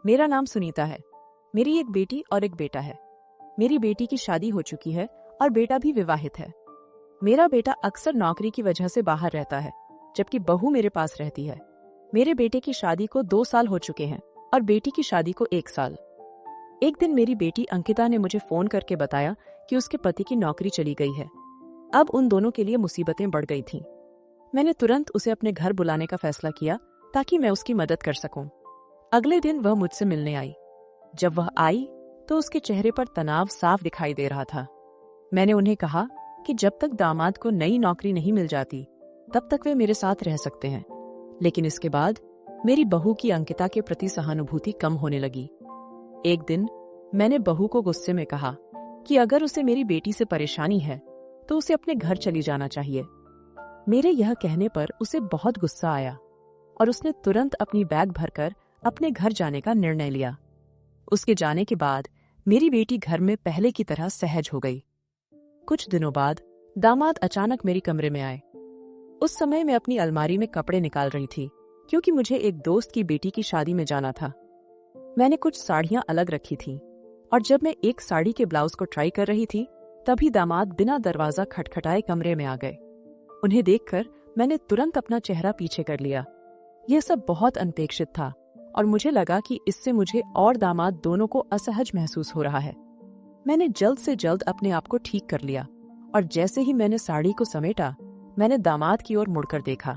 मेरा नाम सुनीता है। मेरी एक बेटी और एक बेटा है। मेरी बेटी की शादी हो चुकी है और बेटा भी विवाहित है। मेरा बेटा अक्सर नौकरी की वजह से बाहर रहता है, जबकि बहू मेरे पास रहती है। मेरे बेटे की शादी को 2 साल हो चुके हैं और बेटी की शादी को 1 साल। एक दिन मेरी बेटी अंकिता ने मुझे फोन करके बताया कि उसके पति की नौकरी चली गई है। अब उन दोनों के लिए मुसीबतें बढ़ गई थीं। मैंने तुरंत उसे अपने घर बुलाने का फैसला किया ताकि मैं उसकी मदद कर सकूं। अगले दिन वह मुझसे मिलने आई। जब वह आई तो उसके चेहरे पर तनाव साफ दिखाई दे रहा था। मैंने उन्हें कहा कि जब तक दामाद को नई नौकरी नहीं मिल जाती तब तक वे मेरे साथ रह सकते हैं, लेकिन इसके बाद मेरी बहू की अंकिता के प्रति सहानुभूति कम होने लगी। एक दिन मैंने बहू को गुस्से में कहा कि अगर उसे मेरी बेटी से परेशानी है तो उसे अपने घर चली जाना चाहिए। मेरे यह कहने पर उसे बहुत गुस्सा आया और उसने तुरंत अपनी बैग भरकर अपने घर जाने का निर्णय लिया। उसके जाने के बाद मेरी बेटी घर में पहले की तरह सहज हो गई। कुछ दिनों बाद दामाद अचानक मेरे कमरे में आए। उस समय मैं अपनी अलमारी में कपड़े निकाल रही थी, क्योंकि मुझे एक दोस्त की बेटी की शादी में जाना था। मैंने कुछ साड़ियां अलग रखी थीं, और जब मैं एक साड़ी के ब्लाउज को ट्राई कर रही थी तभी दामाद बिना दरवाजा खटखटाए कमरे में आ गए। उन्हें देखकर मैंने तुरंत अपना चेहरा पीछे कर लिया। यह सब बहुत अनपेक्षित था और मुझे लगा कि इससे मुझे और दामाद दोनों को असहज महसूस हो रहा है। मैंने जल्द से जल्द अपने आप को ठीक कर लिया और जैसे ही मैंने साड़ी को समेटा, मैंने दामाद की ओर मुड़कर देखा।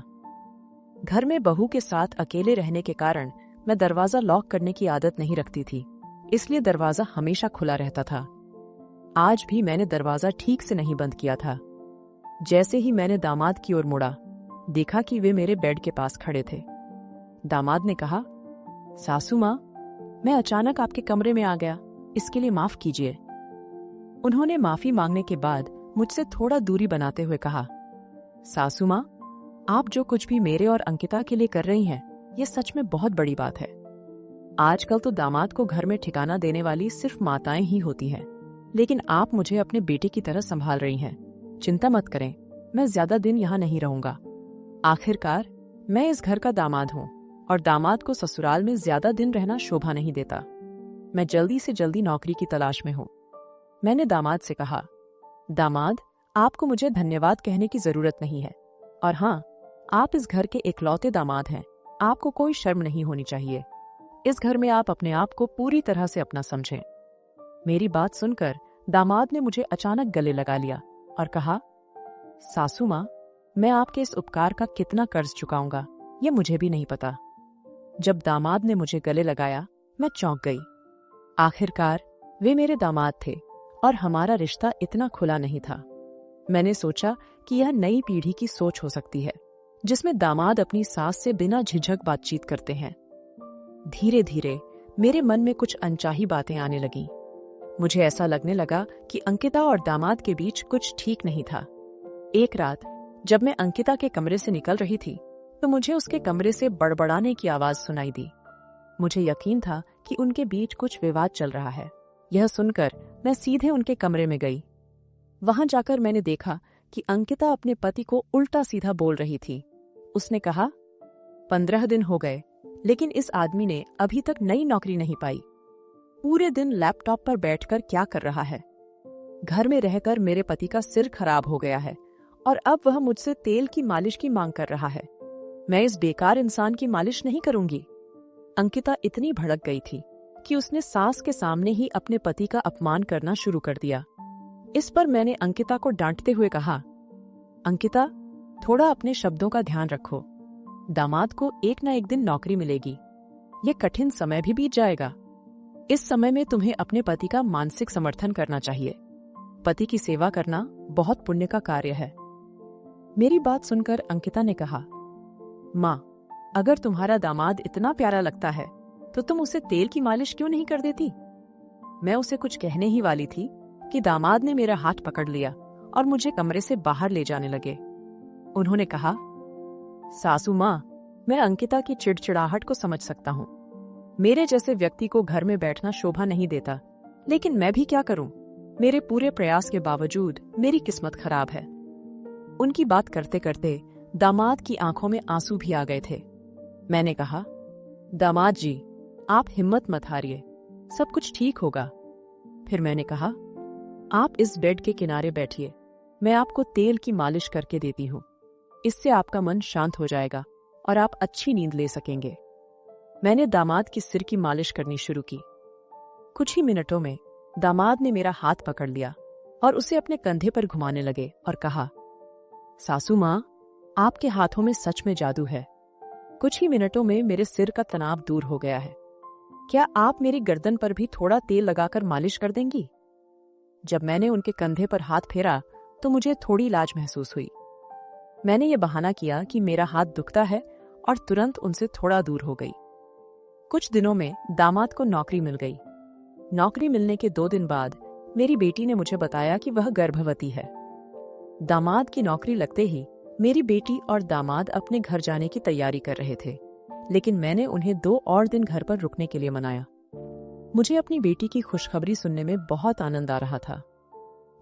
घर में बहू के साथ अकेले रहने के कारण मैं दरवाजा लॉक करने की आदत नहीं रखती थी, इसलिए दरवाजा हमेशा खुला रहता था। आज भी मैंने दरवाजा ठीक से नहीं बंद किया था। जैसे ही मैंने दामाद की ओर मुड़ा, देखा कि वे मेरे बेड के पास खड़े थे। दामाद ने कहा, सासू माँ, मैं अचानक आपके कमरे में आ गया, इसके लिए माफ कीजिए। उन्होंने माफी मांगने के बाद मुझसे थोड़ा दूरी बनाते हुए कहा, सासू माँ, आप जो कुछ भी मेरे और अंकिता के लिए कर रही हैं, ये सच में बहुत बड़ी बात है। आजकल तो दामाद को घर में ठिकाना देने वाली सिर्फ माताएं ही होती हैं, लेकिन आप मुझे अपने बेटे की तरह संभाल रही हैं। चिंता मत करें, मैं ज्यादा दिन यहाँ नहीं रहूंगा। आखिरकार मैं इस घर का दामाद हूँ और दामाद को ससुराल में ज्यादा दिन रहना शोभा नहीं देता। मैं जल्दी से जल्दी नौकरी की तलाश में हूँ। मैंने दामाद से कहा, दामाद, आपको मुझे धन्यवाद कहने की जरूरत नहीं है, और हाँ, आप इस घर के इकलौते दामाद हैं। आपको कोई शर्म नहीं होनी चाहिए। इस घर में आप अपने आप को पूरी तरह से अपना समझें। मेरी बात सुनकर दामाद ने मुझे अचानक गले लगा लिया और कहा, सासू माँ, मैं आपके इस उपकार का कितना कर्ज चुकाऊंगा ये मुझे भी नहीं पता। जब दामाद ने मुझे गले लगाया, मैं चौंक गई। आखिरकार वे मेरे दामाद थे और हमारा रिश्ता इतना खुला नहीं था। मैंने सोचा कि यह नई पीढ़ी की सोच हो सकती है, जिसमें दामाद अपनी सास से बिना झिझक बातचीत करते हैं। धीरे धीरे मेरे मन में कुछ अनचाही बातें आने लगीं। मुझे ऐसा लगने लगा कि अंकिता और दामाद के बीच कुछ ठीक नहीं था। एक रात जब मैं अंकिता के कमरे से निकल रही थी तो मुझे उसके कमरे से बड़बड़ाने की आवाज सुनाई दी। मुझे यकीन था कि उनके बीच कुछ विवाद चल रहा है। यह सुनकर मैं सीधे उनके कमरे में गई। वहां जाकर मैंने देखा कि अंकिता अपने पति को उल्टा सीधा बोल रही थी। उसने कहा, 15 दिन हो गए, लेकिन इस आदमी ने अभी तक नई नौकरी नहीं पाई। पूरे दिन लैपटॉप पर बैठकर क्या कर रहा है? घर में रहकर मेरे पति का सिर खराब हो गया है और अब वह मुझसे तेल की मालिश की मांग कर रहा है। मैं इस बेकार इंसान की मालिश नहीं करूंगी। अंकिता इतनी भड़क गई थी कि उसने सास के सामने ही अपने पति का अपमान करना शुरू कर दिया। इस पर मैंने अंकिता को डांटते हुए कहा, अंकिता, थोड़ा अपने शब्दों का ध्यान रखो। दामाद को एक ना एक दिन नौकरी मिलेगी। ये कठिन समय भी बीत जाएगा। इस समय में तुम्हें अपने पति का मानसिक समर्थन करना चाहिए। पति की सेवा करना बहुत पुण्य का कार्य है। मेरी बात सुनकर अंकिता ने कहा, माँ, अगर तुम्हारा दामाद इतना प्यारा लगता है तो तुम उसे तेल की मालिश क्यों नहीं कर देती? मैं उसे कुछ कहने ही वाली थी कि दामाद ने मेरा हाथ पकड़ लिया और मुझे कमरे से बाहर ले जाने लगे। उन्होंने कहा, सासू माँ, मैं अंकिता की चिड़चिड़ाहट को समझ सकता हूँ। मेरे जैसे व्यक्ति को घर में बैठना शोभा नहीं देता, लेकिन मैं भी क्या करूं? मेरे पूरे प्रयास के बावजूद मेरी किस्मत खराब है। उनकी बात करते करते दामाद की आंखों में आंसू भी आ गए थे। मैंने कहा, दामाद जी, आप हिम्मत मत हारिए, सब कुछ ठीक होगा। फिर मैंने कहा, आप इस बेड के किनारे बैठिए, मैं आपको तेल की मालिश करके देती हूँ। इससे आपका मन शांत हो जाएगा और आप अच्छी नींद ले सकेंगे। मैंने दामाद की सिर की मालिश करनी शुरू की। कुछ ही मिनटों में दामाद ने मेरा हाथ पकड़ लिया और उसे अपने कंधे पर घुमाने लगे और कहा, सासू माँ, आपके हाथों में सच में जादू है। कुछ ही मिनटों में मेरे सिर का तनाव दूर हो गया है। क्या आप मेरी गर्दन पर भी थोड़ा तेल लगाकर मालिश कर देंगी? जब मैंने उनके कंधे पर हाथ फेरा तो मुझे थोड़ी लाज महसूस हुई। मैंने ये बहाना किया कि मेरा हाथ दुखता है और तुरंत उनसे थोड़ा दूर हो गई। कुछ दिनों में दामाद को नौकरी मिल गई। नौकरी मिलने के 2 दिन बाद मेरी बेटी ने मुझे बताया कि वह गर्भवती है। दामाद की नौकरी लगते ही मेरी बेटी और दामाद अपने घर जाने की तैयारी कर रहे थे, लेकिन मैंने उन्हें 2 और दिन घर पर रुकने के लिए मनाया। मुझे अपनी बेटी की खुशखबरी सुनने में बहुत आनंद आ रहा था।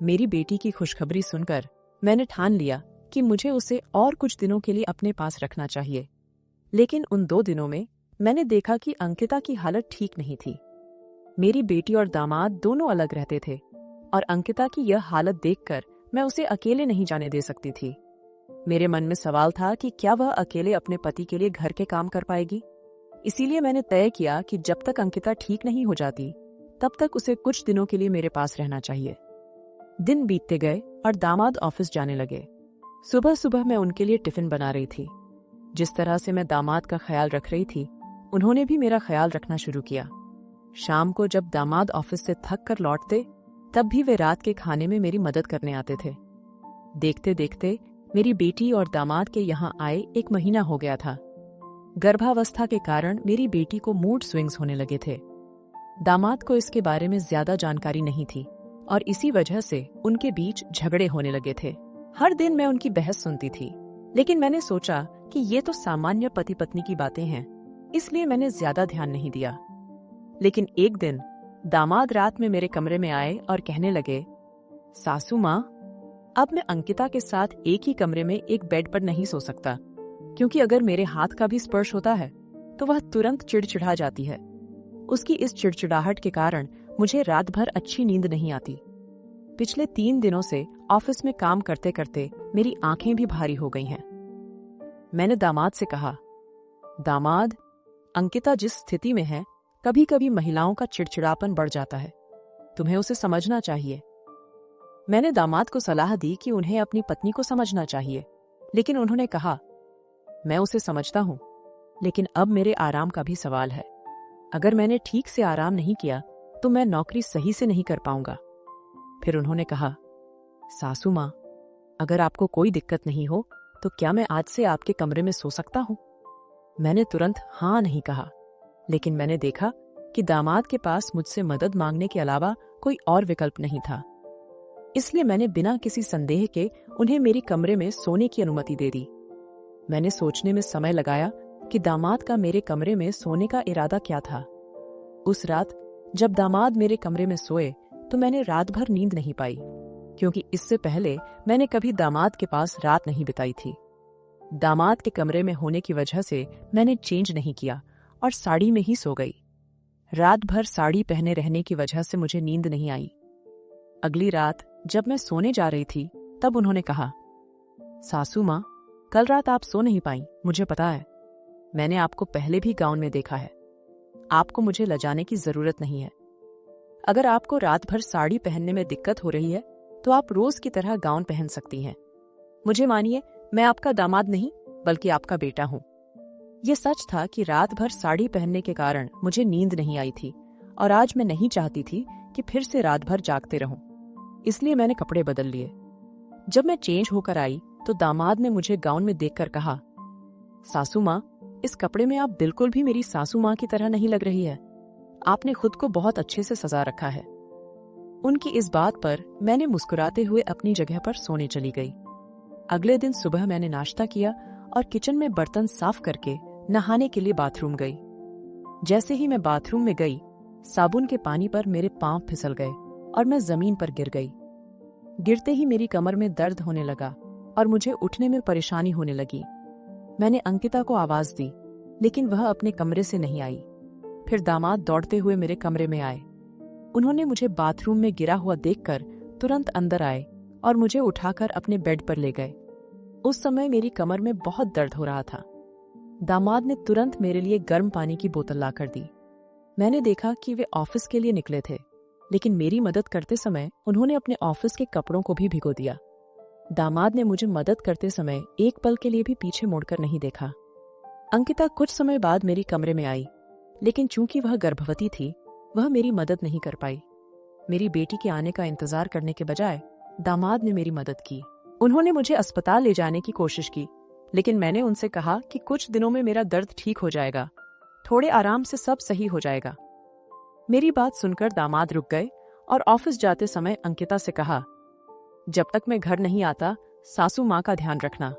मेरी बेटी की खुशखबरी सुनकर मैंने ठान लिया कि मुझे उसे और कुछ दिनों के लिए अपने पास रखना चाहिए। लेकिन उन 2 दिनों में मैंने देखा कि अंकिता की हालत ठीक नहीं थी। मेरी बेटी और दामाद दोनों अलग रहते थे और अंकिता की यह हालत देखकर मैं उसे अकेले नहीं जाने दे सकती थी। मेरे मन में सवाल था कि क्या वह अकेले अपने पति के लिए घर के काम कर पाएगी। इसीलिए मैंने तय किया कि जब तक अंकिता ठीक नहीं हो जाती तब तक उसे कुछ दिनों के लिए मेरे पास रहना चाहिए। दिन बीतते गए और दामाद ऑफिस जाने लगे। सुबह सुबह मैं उनके लिए टिफिन बना रही थी। जिस तरह से मैं दामाद का ख्याल रख रही थी, उन्होंने भी मेरा ख्याल रखना शुरू किया। शाम को जब दामाद ऑफिस से थक कर लौटते, तब भी वे रात के खाने में मेरी मदद करने आते थे। देखते देखते मेरी बेटी और दामाद के यहाँ आए 1 महीना हो गया था। गर्भावस्था के कारण मेरी बेटी को मूड स्विंग्स होने लगे थे। दामाद को इसके बारे में ज्यादा जानकारी नहीं थी और इसी वजह से उनके बीच झगड़े होने लगे थे। हर दिन मैं उनकी बहस सुनती थी, लेकिन मैंने सोचा कि ये तो सामान्य पति पत्नी की बातें हैं, इसलिए मैंने ज्यादा ध्यान नहीं दिया। लेकिन एक दिन दामाद रात में मेरे कमरे में आए और कहने लगे, सासू माँ, अब मैं अंकिता के साथ एक ही कमरे में एक बेड पर नहीं सो सकता, क्योंकि अगर मेरे हाथ का भी स्पर्श होता है तो वह तुरंत चिड़चिड़ा जाती है। उसकी इस चिड़चिड़ाहट के कारण मुझे रात भर अच्छी नींद नहीं आती। पिछले 3 दिनों से ऑफिस में काम करते करते मेरी आंखें भी भारी हो गई हैं। मैंने दामाद से कहा, दामाद, अंकिता जिस स्थिति में है, कभी कभी महिलाओं का चिड़चिड़ापन बढ़ जाता है, तुम्हें उसे समझना चाहिए। मैंने दामाद को सलाह दी कि उन्हें अपनी पत्नी को समझना चाहिए, लेकिन उन्होंने कहा, मैं उसे समझता हूं, लेकिन अब मेरे आराम का भी सवाल है। अगर मैंने ठीक से आराम नहीं किया तो मैं नौकरी सही से नहीं कर पाऊंगा। फिर उन्होंने कहा, सासू माँ, अगर आपको कोई दिक्कत नहीं हो तो क्या मैं आज से आपके कमरे में सो सकता हूँ? मैंने तुरंत हाँ नहीं कहा, लेकिन मैंने देखा कि दामाद के पास मुझसे मदद मांगने के अलावा कोई और विकल्प नहीं था। इसलिए मैंने बिना किसी संदेह के उन्हें मेरी कमरे में सोने की अनुमति दे दी। मैंने सोचने में समय लगाया कि दामाद का मेरे कमरे में सोने का इरादा क्या था। उस रात जब दामाद मेरे कमरे में सोए तो मैंने रात भर नींद नहीं पाई, क्योंकि इससे पहले मैंने कभी दामाद के पास रात नहीं बिताई थी। दामाद के कमरे में होने की वजह से मैंने चेंज नहीं किया और साड़ी में ही सो गई। रात भर साड़ी पहने रहने की वजह से मुझे नींद नहीं आई। अगली रात जब मैं सोने जा रही थी तब उन्होंने कहा, सासू माँ, कल रात आप सो नहीं पाई, मुझे पता है। मैंने आपको पहले भी गाउन में देखा है। आपको मुझे लजाने की जरूरत नहीं है। अगर आपको रात भर साड़ी पहनने में दिक्कत हो रही है तो आप रोज की तरह गाउन पहन सकती हैं। मुझे मानिए, मैं आपका दामाद नहीं बल्कि आपका बेटा हूँ। ये सच था कि रात भर साड़ी पहनने के कारण मुझे नींद नहीं आई थी और आज मैं नहीं चाहती थी कि फिर से रात भर जागते रहूं। इसलिए मैंने कपड़े बदल लिए। जब मैं चेंज होकर आई तो दामाद ने मुझे गाउन में देखकर कहा, सासू माँ, इस कपड़े में आप बिल्कुल भी मेरी सासू माँ की तरह नहीं लग रही है। आपने खुद को बहुत अच्छे से सजा रखा है। उनकी इस बात पर मैंने मुस्कुराते हुए अपनी जगह पर सोने चली गई। अगले दिन सुबह मैंने नाश्ता किया और किचन में बर्तन साफ करके नहाने के लिए बाथरूम गई। जैसे ही मैं बाथरूम में गई, साबुन के पानी पर मेरे पांव फिसल गए और मैं जमीन पर गिर गई। गिरते ही मेरी कमर में दर्द होने लगा और मुझे उठने में परेशानी होने लगी। मैंने अंकिता को आवाज दी, लेकिन वह अपने कमरे से नहीं आई। फिर दामाद दौड़ते हुए मेरे कमरे में आए। उन्होंने मुझे बाथरूम में गिरा हुआ देखकर तुरंत अंदर आए और मुझे उठाकर अपने बेड पर ले गए। उस समय मेरी कमर में बहुत दर्द हो रहा था। दामाद ने तुरंत मेरे लिए गर्म पानी की बोतल लाकर दी। मैंने देखा कि वे ऑफिस के लिए निकले थे, लेकिन मेरी मदद करते समय उन्होंने अपने ऑफिस के कपड़ों को भी भिगो दिया। दामाद ने मुझे मदद करते समय एक पल के लिए भी पीछे मुड़कर नहीं देखा। अंकिता कुछ समय बाद मेरी कमरे में आई, लेकिन चूंकि वह गर्भवती थी, वह मेरी मदद नहीं कर पाई। मेरी बेटी के आने का इंतजार करने के बजाय दामाद ने मेरी मदद की। उन्होंने मुझे अस्पताल ले जाने की कोशिश की, लेकिन मैंने उनसे कहा कि कुछ दिनों में मेरा दर्द ठीक हो जाएगा, थोड़े आराम से सब सही हो जाएगा। मेरी बात सुनकर दामाद रुक गए और ऑफिस जाते समय अंकिता से कहा, जब तक मैं घर नहीं आता सासू माँ का ध्यान रखना।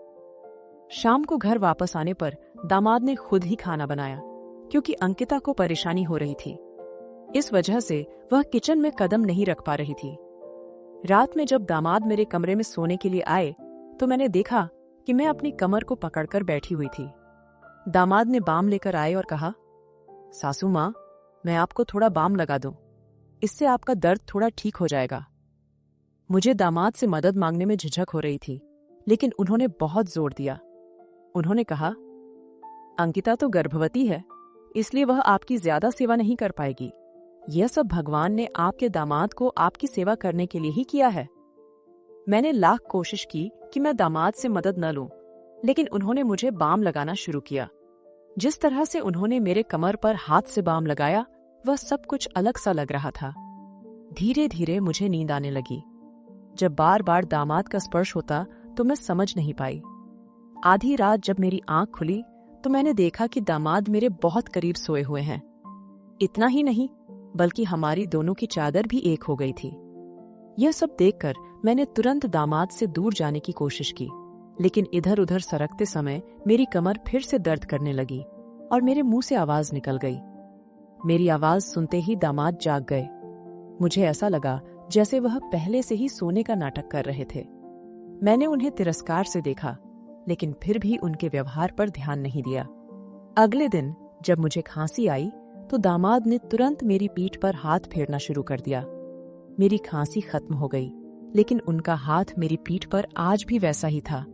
शाम को घर वापस आने पर दामाद ने खुद ही खाना बनाया, क्योंकि अंकिता को परेशानी हो रही थी। इस वजह से वह किचन में कदम नहीं रख पा रही थी। रात में जब दामाद मेरे कमरे में सोने के लिए आए तो मैंने देखा कि मैं अपनी कमर को पकड़कर बैठी हुई थी। दामाद ने बाम लेकर आए और कहा, सासू माँ, मैं आपको थोड़ा बाम लगा दूं, इससे आपका दर्द थोड़ा ठीक हो जाएगा। मुझे दामाद से मदद मांगने में झिझक हो रही थी, लेकिन उन्होंने बहुत जोर दिया। उन्होंने कहा, अंकिता तो गर्भवती है, इसलिए वह आपकी ज्यादा सेवा नहीं कर पाएगी। यह सब भगवान ने आपके दामाद को आपकी सेवा करने के लिए ही किया है। मैंने लाख कोशिश की कि मैं दामाद से मदद न लूं, लेकिन उन्होंने मुझे बाम लगाना शुरू किया। जिस तरह से उन्होंने मेरे कमर पर हाथ से बाम लगाया, वह सब कुछ अलग सा लग रहा था। धीरे धीरे मुझे नींद आने लगी। जब बार बार दामाद का स्पर्श होता तो मैं समझ नहीं पाई। आधी रात जब मेरी आंख खुली तो मैंने देखा कि दामाद मेरे बहुत करीब सोए हुए हैं। इतना ही नहीं, बल्कि हमारी दोनों की चादर भी एक हो गई थी। यह सब देखकर मैंने तुरंत दामाद से दूर जाने की कोशिश की, लेकिन इधर उधर सरकते समय मेरी कमर फिर से दर्द करने लगी और मेरे मुंह से आवाज निकल गई। मेरी आवाज सुनते ही दामाद जाग गए। मुझे ऐसा लगा जैसे वह पहले से ही सोने का नाटक कर रहे थे। मैंने उन्हें तिरस्कार से देखा, लेकिन फिर भी उनके व्यवहार पर ध्यान नहीं दिया। अगले दिन जब मुझे खांसी आई तो दामाद ने तुरंत मेरी पीठ पर हाथ फेरना शुरू कर दिया। मेरी खांसी खत्म हो गई, लेकिन उनका हाथ मेरी पीठ पर आज भी वैसा ही था।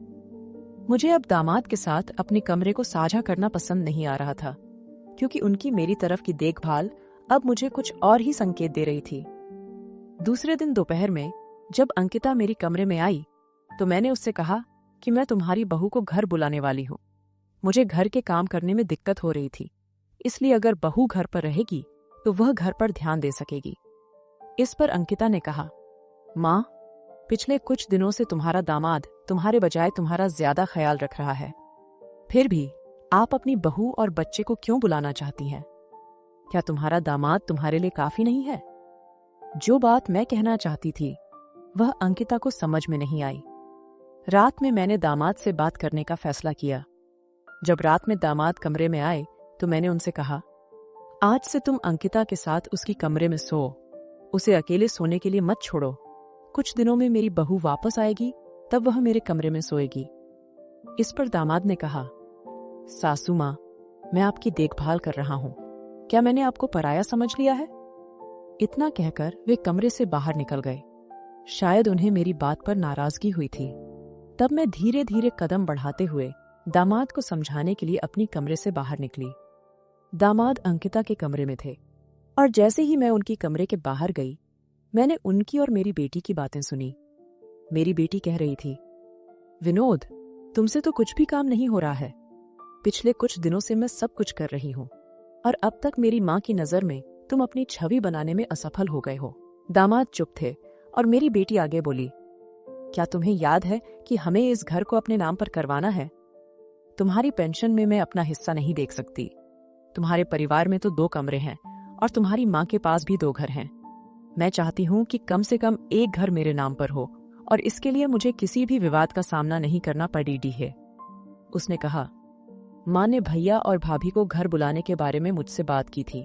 मुझे अब दामाद के साथ अपने कमरे को साझा करना पसंद नहीं आ रहा था, क्योंकि उनकी मेरी तरफ की देखभाल अब मुझे कुछ और ही संकेत दे रही थी। दूसरे दिन दोपहर में जब अंकिता मेरी कमरे में आई तो मैंने उससे कहा कि मैं तुम्हारी बहू को घर बुलाने वाली हूँ। मुझे घर के काम करने में दिक्कत हो रही थी, इसलिए अगर बहू घर पर रहेगी तो वह घर पर ध्यान दे सकेगी। इस पर अंकिता ने कहा, माँ, पिछले कुछ दिनों से तुम्हारा दामाद तुम्हारे बजाय तुम्हारा ज्यादा ख्याल रख रहा है। फिर भी आप अपनी बहू और बच्चे को क्यों बुलाना चाहती हैं? क्या तुम्हारा दामाद तुम्हारे लिए काफी नहीं है? जो बात मैं कहना चाहती थी वह अंकिता को समझ में नहीं आई। रात में मैंने दामाद से बात करने का फैसला किया। जब रात में दामाद कमरे में आए तो मैंने उनसे कहा, आज से तुम अंकिता के साथ उसकी कमरे में सो, उसे अकेले सोने के लिए मत छोड़ो। कुछ दिनों में मेरी बहू वापस आएगी, तब वह मेरे कमरे में सोएगी। इस पर दामाद ने कहा, सासू माँ, मैं आपकी देखभाल कर रहा हूँ, क्या मैंने आपको पराया समझ लिया है? इतना कहकर वे कमरे से बाहर निकल गए। शायद उन्हें मेरी बात पर नाराजगी हुई थी। तब मैं धीरे धीरे कदम बढ़ाते हुए दामाद को समझाने के लिए अपनी कमरे से बाहर निकली। दामाद अंकिता के कमरे में थे, और जैसे ही मैं उनकी कमरे के बाहर गई, मैंने उनकी और मेरी बेटी की बातें सुनी। मेरी बेटी कह रही थी, विनोद, तुमसे तो कुछ भी काम नहीं हो रहा है। पिछले कुछ दिनों से मैं सब कुछ कर रही हूँ, और अब तक मेरी माँ की नजर में तुम अपनी छवि बनाने में असफल हो गए हो। दामाद चुप थे और मेरी बेटी आगे बोली, क्या तुम्हें याद है कि हमें इस घर को अपने नाम पर करवाना है? तुम्हारी पेंशन में मैं अपना हिस्सा नहीं देख सकती। तुम्हारे परिवार में तो 2 कमरे हैं और तुम्हारी माँ के पास भी 2 घर हैं। मैं चाहती हूँ कि कम से कम एक घर मेरे नाम पर हो, और इसके लिए मुझे किसी भी विवाद का सामना नहीं करना पड़ेगी है। उसने कहा, माँ ने भैया और भाभी को घर बुलाने के बारे में मुझसे बात की थी।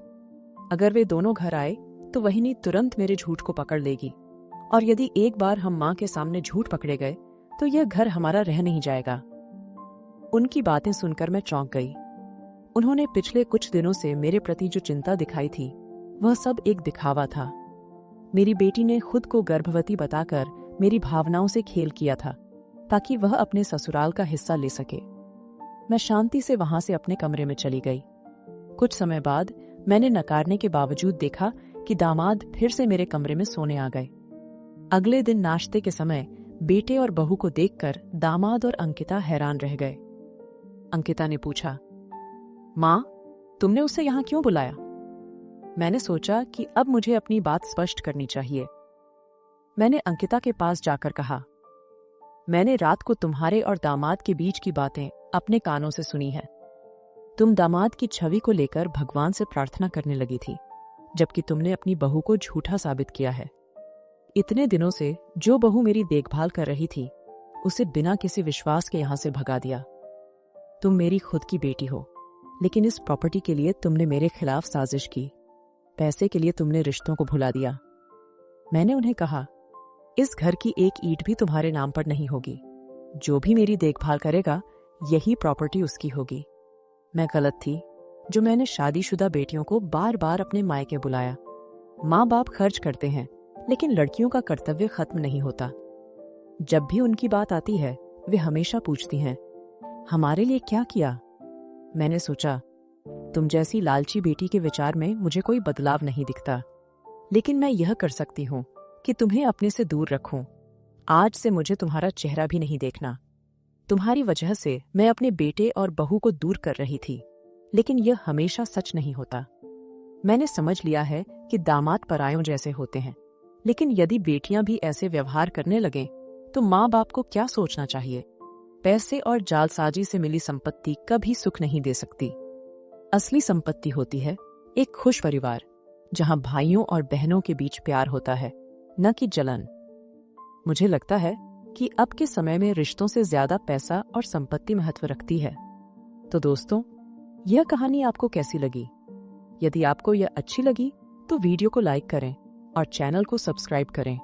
अगर वे दोनों घर आए तो वहिनी तुरंत मेरे झूठ को पकड़ लेगी, और यदि एक बार हम माँ के सामने झूठ पकड़े गए तो यह घर हमारा रह नहीं जाएगा। उनकी बातें सुनकर मैं चौंक गई। उन्होंने पिछले कुछ दिनों से मेरे प्रति जो चिंता दिखाई थी वह सब एक दिखावा था। मेरी बेटी ने खुद को गर्भवती बताकर मेरी भावनाओं से खेल किया था ताकि वह अपने ससुराल का हिस्सा ले सके। मैं शांति से वहां से अपने कमरे में चली गई। कुछ समय बाद मैंने नकारने के बावजूद देखा कि दामाद फिर से मेरे कमरे में सोने आ गए। अगले दिन नाश्ते के समय बेटे और बहू को देखकर दामाद और अंकिता हैरान रह गए। अंकिता ने पूछा, माँ, तुमने उसे यहां क्यों बुलाया? मैंने सोचा कि अब मुझे अपनी बात स्पष्ट करनी चाहिए। मैंने अंकिता के पास जाकर कहा, मैंने रात को तुम्हारे और दामाद के बीच की बातें अपने कानों से सुनी है। तुम दामाद की छवि को लेकर भगवान से प्रार्थना करने लगी थी, जबकि तुमने अपनी बहू को झूठा साबित किया है। इतने दिनों से जो बहू मेरी देखभाल कर रही थी उसे बिना किसी विश्वास के यहां से भगा दिया। तुम मेरी खुद की बेटी हो, लेकिन इस प्रॉपर्टी के लिए तुमने मेरे खिलाफ साजिश की। पैसे के लिए तुमने रिश्तों को भुला दिया। मैंने उन्हें कहा, इस घर की एक ईंट भी तुम्हारे नाम पर नहीं होगी। जो भी मेरी देखभाल करेगा यही प्रॉपर्टी उसकी होगी। मैं गलत थी जो मैंने शादीशुदा बेटियों को बार बार अपने मायके बुलाया। माँ बाप खर्च करते हैं, लेकिन लड़कियों का कर्तव्य खत्म नहीं होता। जब भी उनकी बात आती है वे हमेशा पूछती हैं, हमारे लिए क्या किया? मैंने सोचा, तुम जैसी लालची बेटी के विचार में मुझे कोई बदलाव नहीं दिखता, लेकिन मैं यह कर सकती हूँ कि तुम्हें अपने से दूर रखूं। आज से मुझे तुम्हारा चेहरा भी नहीं देखना। तुम्हारी वजह से मैं अपने बेटे और बहू को दूर कर रही थी, लेकिन यह हमेशा सच नहीं होता। मैंने समझ लिया है कि दामाद परायों जैसे होते हैं, लेकिन यदि बेटियां भी ऐसे व्यवहार करने लगें तो माँ बाप को क्या सोचना चाहिए? पैसे और जालसाजी से मिली संपत्ति कभी सुख नहीं दे सकती। असली संपत्ति होती है एक खुश परिवार, जहां भाइयों और बहनों के बीच प्यार होता है, न कि जलन। मुझे लगता है कि अब के समय में रिश्तों से ज्यादा पैसा और संपत्ति महत्व रखती है। तो दोस्तों, यह कहानी आपको कैसी लगी? यदि आपको यह अच्छी लगी तो वीडियो को लाइक करें और चैनल को सब्सक्राइब करें।